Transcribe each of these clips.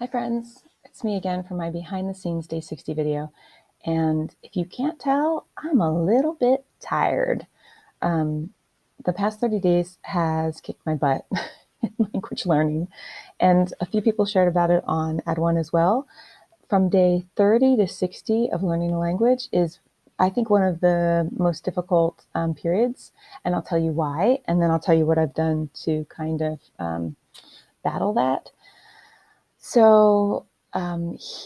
Hi friends, it's me again for my behind the scenes day 60 video. And if you can't tell, I'm a little bit tired. Um, the past 30 days has kicked my butt in language learning. And a few people shared about it on Ad One as well. From day 30 to 60 of learning a language is, I think, one of the most difficult periods. And I'll tell you why. And then I'll tell you what I've done to kind of battle that. So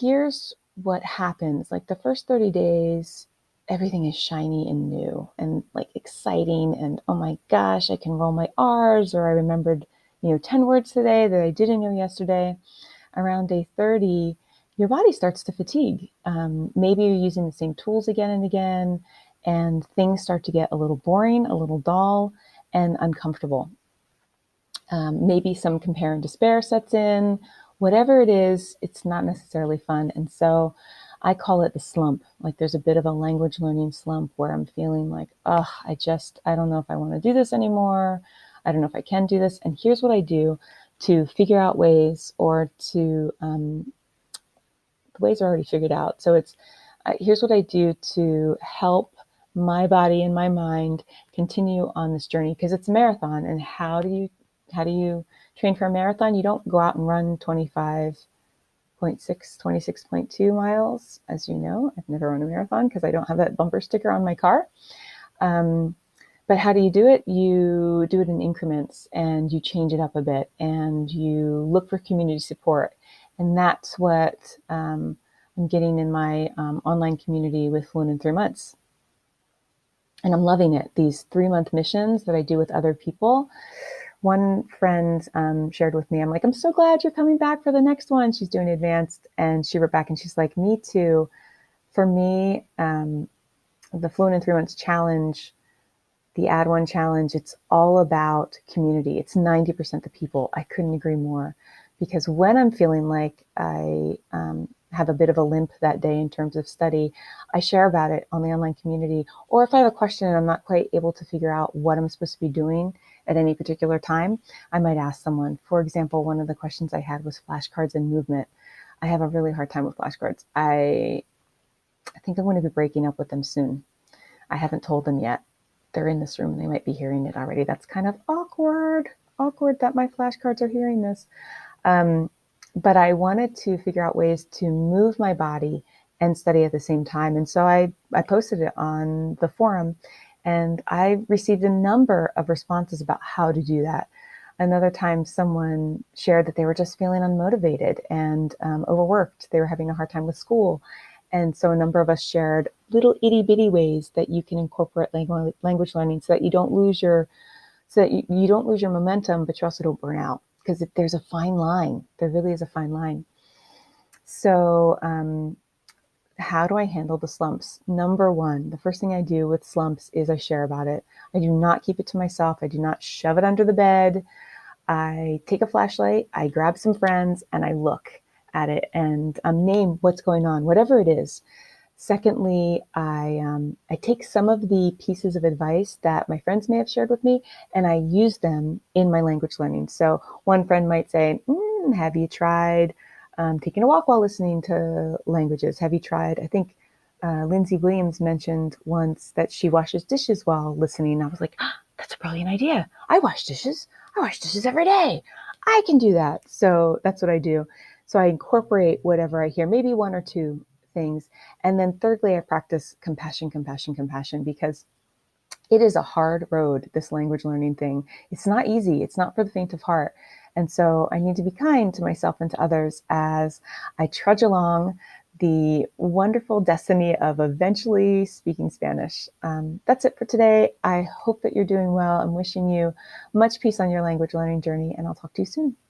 here's what happens. Like the first 30 days, everything is shiny and new and like exciting. And oh my gosh, I can roll my R's, or I remembered, 10 words today that I didn't know yesterday. Around day 30, your body starts to fatigue. Maybe you're using the same tools again and again, and things start to get a little boring, a little dull, and uncomfortable. Maybe some compare and despair sets in. Whatever it is, it's not necessarily fun. And so I call it the slump. Like there's a bit of a language learning slump where I'm feeling like, oh, I don't know if I want to do this anymore. I don't know if I can do this. And here's what I do to figure out ways, or the ways are already figured out. So here's what I do to help my body and my mind continue on this journey, because it's a marathon. And how do you train for a marathon? You don't go out and run 25.6, 26.2 miles. As you know, I've never run a marathon because I don't have that bumper sticker on my car. But how do you do it? You do it in increments, and you change it up a bit, and you look for community support. And that's what I'm getting in my online community with Fluent in 3 months. And I'm loving it. These 3-month missions that I do with other people. One friend shared with me, I'm like, I'm so glad you're coming back for the next one. She's doing advanced. And she wrote back and she's like, me too. For me, the Fluent in 3 months challenge, the Ad One challenge, it's all about community. It's 90% the people. I couldn't agree more. Because when I'm feeling like I have a bit of a limp that day in terms of study, I share about it on the online community. Or if I have a question and I'm not quite able to figure out what I'm supposed to be doing at any particular time, I might ask someone. For example, one of the questions I had was flashcards and movement. I have a really hard time with flashcards. I think I'm going to be breaking up with them soon. I haven't told them yet. They're in this room and they might be hearing it already. That's kind of awkward. Awkward that my flashcards are hearing this. But I wanted to figure out ways to move my body and study at the same time. And so I posted it on the forum, and I received a number of responses about how to do that. Another time, someone shared that they were just feeling unmotivated and overworked. They were having a hard time with school. And so a number of us shared little itty bitty ways that you can incorporate language learning so that you don't lose your momentum, but you also don't burn out. Because there's a fine line. There really is a fine line. So how do I handle the slumps? Number one, the first thing I do with slumps is I share about it. I do not keep it to myself. I do not shove it under the bed. I take a flashlight, I grab some friends, and I look at it and name what's going on, whatever it is. Secondly, I take some of the pieces of advice that my friends may have shared with me, and I use them in my language learning. So one friend might say, have you tried taking a walk while listening to languages? Have you tried, I think Lindsay Williams mentioned once that she washes dishes while listening. I was like, that's a brilliant idea. I wash dishes. I wash dishes every day. I can do that. So that's what I do. So I incorporate whatever I hear, maybe one or two things. And then thirdly, I practice compassion, compassion, compassion, because it is a hard road, this language learning thing. It's not easy. It's not for the faint of heart. And so I need to be kind to myself and to others as I trudge along the wonderful destiny of eventually speaking Spanish. That's it for today. I hope that you're doing well. I'm wishing you much peace on your language learning journey, and I'll talk to you soon.